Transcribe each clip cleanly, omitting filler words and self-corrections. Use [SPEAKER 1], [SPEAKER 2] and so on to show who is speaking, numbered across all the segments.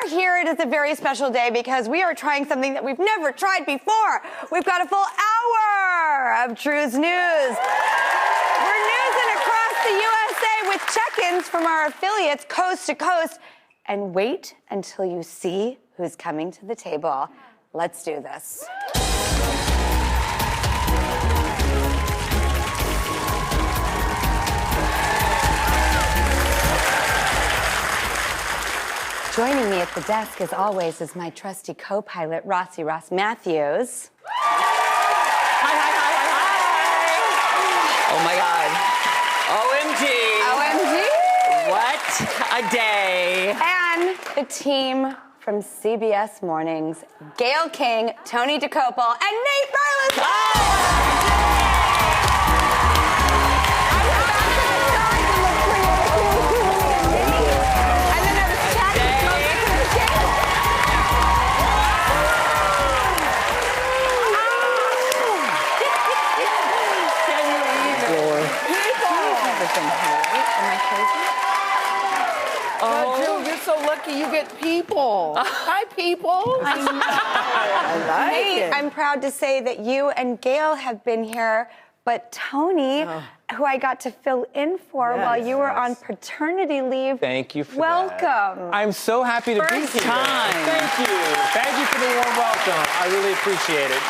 [SPEAKER 1] are here, it is a very special day because we are trying something that we've never tried before. We've got a full hour of Drew's News. We're newsing across the USA with check-ins from our affiliates coast to coast. And wait until you see who's coming to the table. Let's do this. Joining me at the desk, as always, is my trusty co-pilot, Ross Mathews.
[SPEAKER 2] Hi. Oh, my God. OMG. What a day.
[SPEAKER 1] And the team from CBS Mornings, Gayle King, Tony Dokoupil, and Nate Burleson.
[SPEAKER 3] Oh, Drew, you're so lucky you get people. Hi, people.
[SPEAKER 1] I know.
[SPEAKER 3] I like it.
[SPEAKER 1] I'm proud to say that you and Gayle have been here, but Tony, who I got to fill in for while you were on paternity leave.
[SPEAKER 4] Thank you for
[SPEAKER 1] welcome.
[SPEAKER 4] that. I'm so happy to be here.
[SPEAKER 2] First time.
[SPEAKER 4] Thank you. Thank you for the warm welcome. I really appreciate it.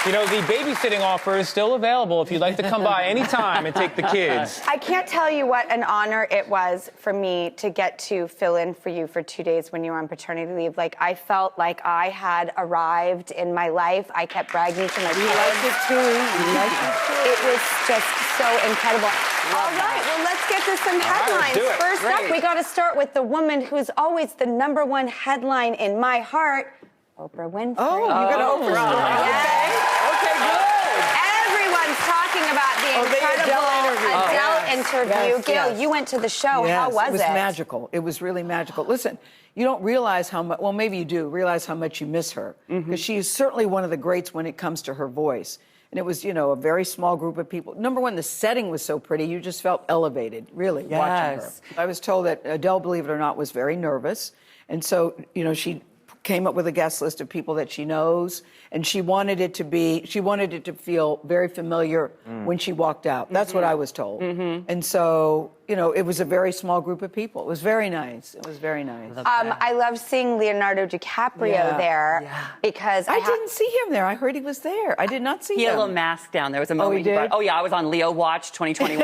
[SPEAKER 4] The babysitting offer is still available if you'd like to come by anytime and take the kids.
[SPEAKER 1] I can't tell you what an honor it was for me to get to fill in for you for 2 days when you were on paternity leave. Like, I felt like I had arrived in my life. I kept bragging to my kids.
[SPEAKER 3] Like it too.
[SPEAKER 1] It was just so incredible. All right, well, let's get to some headlines.
[SPEAKER 4] do it.
[SPEAKER 1] First up, we got to start with the woman who's always the #1 headline in my heart, Oprah Winfrey.
[SPEAKER 3] Oh, you got Oprah.
[SPEAKER 1] Okay, good. Everyone's talking about the incredible Adele interview.
[SPEAKER 3] Yes,
[SPEAKER 1] Gayle,
[SPEAKER 3] yes.
[SPEAKER 1] you went to the show.
[SPEAKER 3] Yes,
[SPEAKER 1] How was it?
[SPEAKER 3] It was magical. It was really magical. Listen, you don't realize how much, well, maybe you do, realize how much you miss her. Because she is certainly one of the greats when it comes to her voice. And it was, a very small group of people. Number one, the setting was so pretty. You just felt elevated, really, watching her. I was told that Adele, believe it or not, was very nervous. And so, she came up with a guest list of people that she knows, and she wanted it to feel very familiar when she walked out. That's what I was told. And so, it was a very small group of people. It was very nice. It was very nice.
[SPEAKER 1] I loved seeing Leonardo DiCaprio there because
[SPEAKER 3] I didn't see him there. I heard he was there. I did not see him.
[SPEAKER 2] He had a little mask down. There was a moment.
[SPEAKER 3] he did?
[SPEAKER 2] I was on Leo Watch 2021.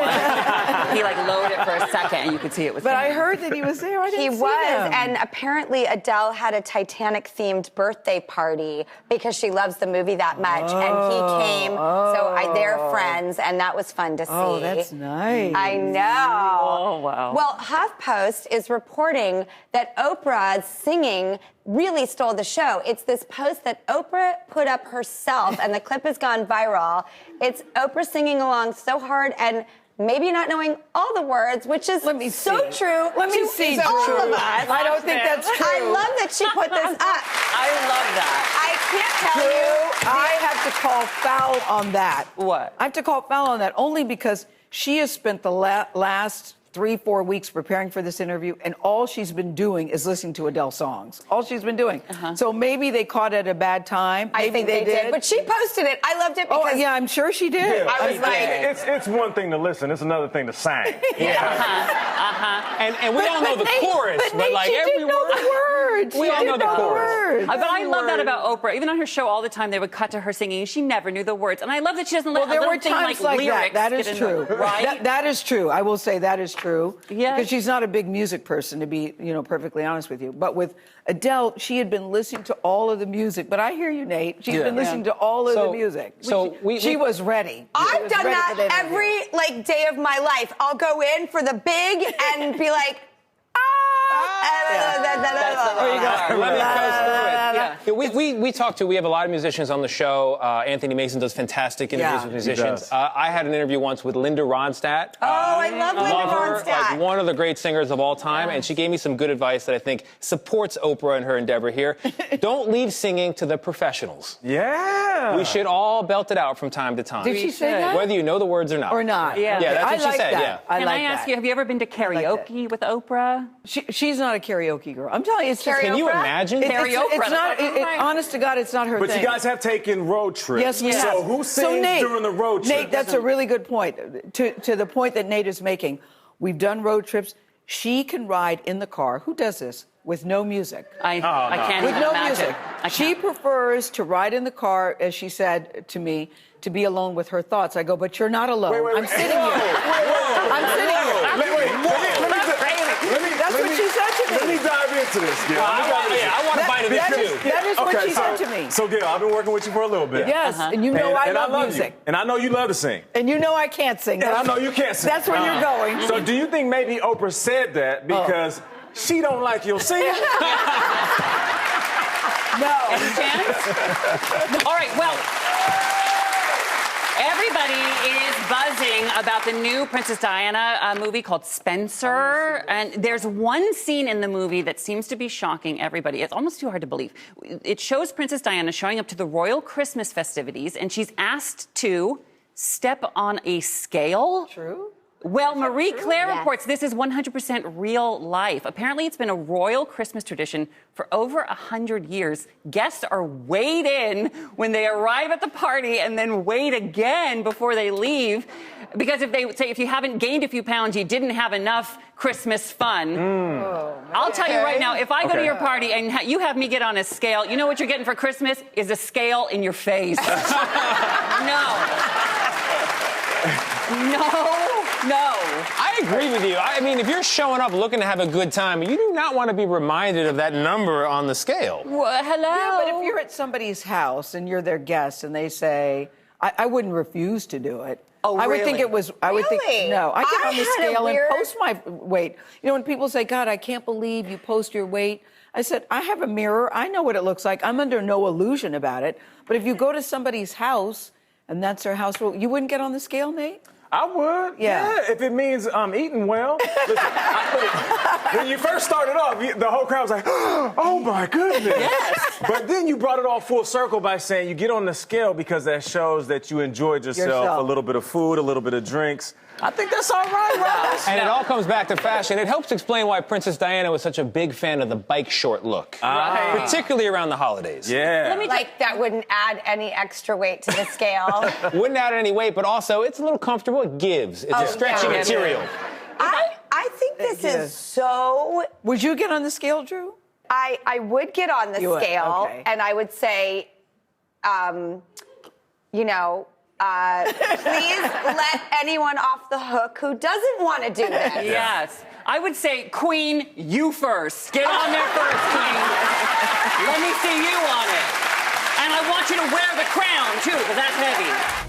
[SPEAKER 2] He loaded it for a second, and you could see it was.
[SPEAKER 3] But I heard that he was there. I didn't see him.
[SPEAKER 1] And apparently Adele had a Titanic-themed birthday party because she loves the movie that much, and he came. So they're friends, and that was fun to see.
[SPEAKER 3] Oh, that's nice.
[SPEAKER 1] I know.
[SPEAKER 2] Oh, wow.
[SPEAKER 1] Well, HuffPost is reporting that Oprahs Singing really stole the show. It's this post that Oprah put up herself, and the clip has gone viral. It's Oprah singing along so hard and maybe not knowing all the words, which is so true
[SPEAKER 3] Let me see,
[SPEAKER 1] to all
[SPEAKER 3] Drew.
[SPEAKER 1] of us.
[SPEAKER 3] I don't think that's true.
[SPEAKER 1] I love that she put this up.
[SPEAKER 2] I love that.
[SPEAKER 1] I can't tell
[SPEAKER 3] Drew,
[SPEAKER 1] you.
[SPEAKER 3] I have to call foul on that.
[SPEAKER 2] What?
[SPEAKER 3] I have to call foul on that only because she has spent the last 3-4 weeks preparing for this interview, and all she's been doing is listening to Adele songs. All she's been doing. So maybe they caught it at a bad time. Maybe
[SPEAKER 1] I think they did. But she posted it. I loved it because...
[SPEAKER 3] Oh, yeah, I'm sure she did.
[SPEAKER 5] Yeah,
[SPEAKER 1] I was like...
[SPEAKER 5] It's one thing to listen. It's another thing to sing.
[SPEAKER 4] And we all know the chorus, but
[SPEAKER 3] she
[SPEAKER 4] every
[SPEAKER 3] didn't know the words.
[SPEAKER 4] We all know the chorus.
[SPEAKER 2] But I love that about Oprah. Even on her show all the time, they would cut to her singing. She never knew the words. And I love that she doesn't let
[SPEAKER 3] Well, there
[SPEAKER 2] little
[SPEAKER 3] were
[SPEAKER 2] thing
[SPEAKER 3] times
[SPEAKER 2] like
[SPEAKER 3] like
[SPEAKER 2] lyrics
[SPEAKER 3] that. That is
[SPEAKER 2] get in
[SPEAKER 3] true.
[SPEAKER 2] the, right?
[SPEAKER 3] That is true. I will say that is true.
[SPEAKER 2] Yes.
[SPEAKER 3] Because she's not a big music person, to be, perfectly honest with you. But with Adele, she had been listening to all of the music. But I hear you, Nate. She's been listening to all of the music. She was ready.
[SPEAKER 1] I've done that every day of my life. I'll go in for the big and be like,
[SPEAKER 4] Let me go through it. Yeah, we talk to, we have a lot of musicians on the show. Anthony Mason does fantastic interviews with musicians. I had an interview once with Linda Ronstadt.
[SPEAKER 1] Oh, I love Linda
[SPEAKER 4] her,
[SPEAKER 1] Ronstadt.
[SPEAKER 4] like one of the great singers of all time, and she gave me some good advice that I think supports Oprah and her endeavor here. Don't leave singing to the professionals.
[SPEAKER 5] Yeah.
[SPEAKER 4] We should all belt it out from time to time.
[SPEAKER 3] Did she say that?
[SPEAKER 4] Whether you know the words or not.
[SPEAKER 3] Or not?
[SPEAKER 2] Yeah.
[SPEAKER 4] Yeah, that's what she said,
[SPEAKER 3] that.
[SPEAKER 4] yeah.
[SPEAKER 3] I
[SPEAKER 2] Can
[SPEAKER 3] like
[SPEAKER 2] I ask
[SPEAKER 3] that.
[SPEAKER 2] you, have you ever been to karaoke with Oprah?
[SPEAKER 3] She's not a karaoke girl. I'm telling you, it's just...
[SPEAKER 4] Can you imagine?
[SPEAKER 3] It's not, honest to God, it's not her
[SPEAKER 5] But
[SPEAKER 3] thing.
[SPEAKER 5] you guys have taken road trips.
[SPEAKER 3] Yes, we have.
[SPEAKER 5] So who sings
[SPEAKER 3] Nate,
[SPEAKER 5] during the road trip?
[SPEAKER 3] Nate, that's a really good point. To the point that Nate is making, we've done road trips. She can ride in the car. Who does this? With no music.
[SPEAKER 2] I can't
[SPEAKER 3] With
[SPEAKER 2] even
[SPEAKER 3] no
[SPEAKER 2] imagine.
[SPEAKER 3] music. She prefers to ride in the car, as she said to me, to be alone with her thoughts. I go, but you're not alone. I'm sitting here. I'm sitting here. That's what she said to me.
[SPEAKER 5] Let me dive into this, Gayle.
[SPEAKER 4] I want to bite of this too.
[SPEAKER 3] That is what she said to me.
[SPEAKER 5] So, Gayle, I've been working with you for a little bit.
[SPEAKER 3] Yes, and you know I love music.
[SPEAKER 5] You. And I know you love to sing.
[SPEAKER 3] And you know I can't sing.
[SPEAKER 5] And I know you can't sing.
[SPEAKER 3] That's where you're going.
[SPEAKER 5] So do you think maybe Oprah said that because she don't like your singing?
[SPEAKER 3] No.
[SPEAKER 2] Any chance? All right, well, everybody is buzzing about the new Princess Diana movie called Spencer. And there's one scene in the movie that seems to be shocking everybody. It's almost too hard to believe. It shows Princess Diana showing up to the royal Christmas festivities, and she's asked to step on a scale.
[SPEAKER 3] True.
[SPEAKER 2] Well, Marie Claire reports this is 100% real life. Apparently, it's been a royal Christmas tradition for over 100 years. Guests are weighed in when they arrive at the party and then weighed again before they leave. Because if they say, if you haven't gained a few pounds, you didn't have enough Christmas fun. I'll tell you right now, if I go to your party and you have me get on a scale, you know what you're getting for Christmas? Is a scale in your face. No.
[SPEAKER 4] I agree with you. I mean, if you're showing up looking to have a good time, you do not want to be reminded of that number on the scale.
[SPEAKER 2] Well, hello.
[SPEAKER 3] Yeah, but if you're at somebody's house and you're their guest and they say, I wouldn't refuse to do it.
[SPEAKER 2] Oh,
[SPEAKER 3] I would
[SPEAKER 2] really?
[SPEAKER 3] think it was, I would think, no. I get on the
[SPEAKER 1] had a
[SPEAKER 3] scale
[SPEAKER 1] weird-
[SPEAKER 3] and post my weight. You know, when people say, God, I can't believe you post your weight. I said, I have a mirror. I know what it looks like. I'm under no illusion about it. But if you go to somebody's house and that's their house rule, you wouldn't get on the scale, Nate?
[SPEAKER 5] I would.
[SPEAKER 3] Yeah.
[SPEAKER 5] If it means I'm eating well. Listen, when you first started off, the whole crowd was like, oh my goodness.
[SPEAKER 2] Yes.
[SPEAKER 5] But then you brought it all full circle by saying you get on the scale because that shows that you enjoyed yourself. A little bit of food, a little bit of drinks. I think that's all right, Ross.
[SPEAKER 4] And it all comes back to fashion. It helps explain why Princess Diana was such a big fan of the bike short look.
[SPEAKER 2] Right.
[SPEAKER 4] Particularly around the holidays.
[SPEAKER 5] Yeah.
[SPEAKER 1] Like that wouldn't add any extra weight to the scale.
[SPEAKER 4] Wouldn't add any weight, but also it's a little comfortable. It gives. It's a stretchy material.
[SPEAKER 1] I think this is so...
[SPEAKER 3] Would you get on the scale, Drew?
[SPEAKER 1] I would get on the
[SPEAKER 3] You would,
[SPEAKER 1] scale,
[SPEAKER 3] okay.
[SPEAKER 1] and I would say, please let anyone off the hook who doesn't want to do this.
[SPEAKER 2] Yes. I would say, Queen, you first. Get on there first, Queen. Let me see you on it. And I want you to wear the crown, too, because that's heavy.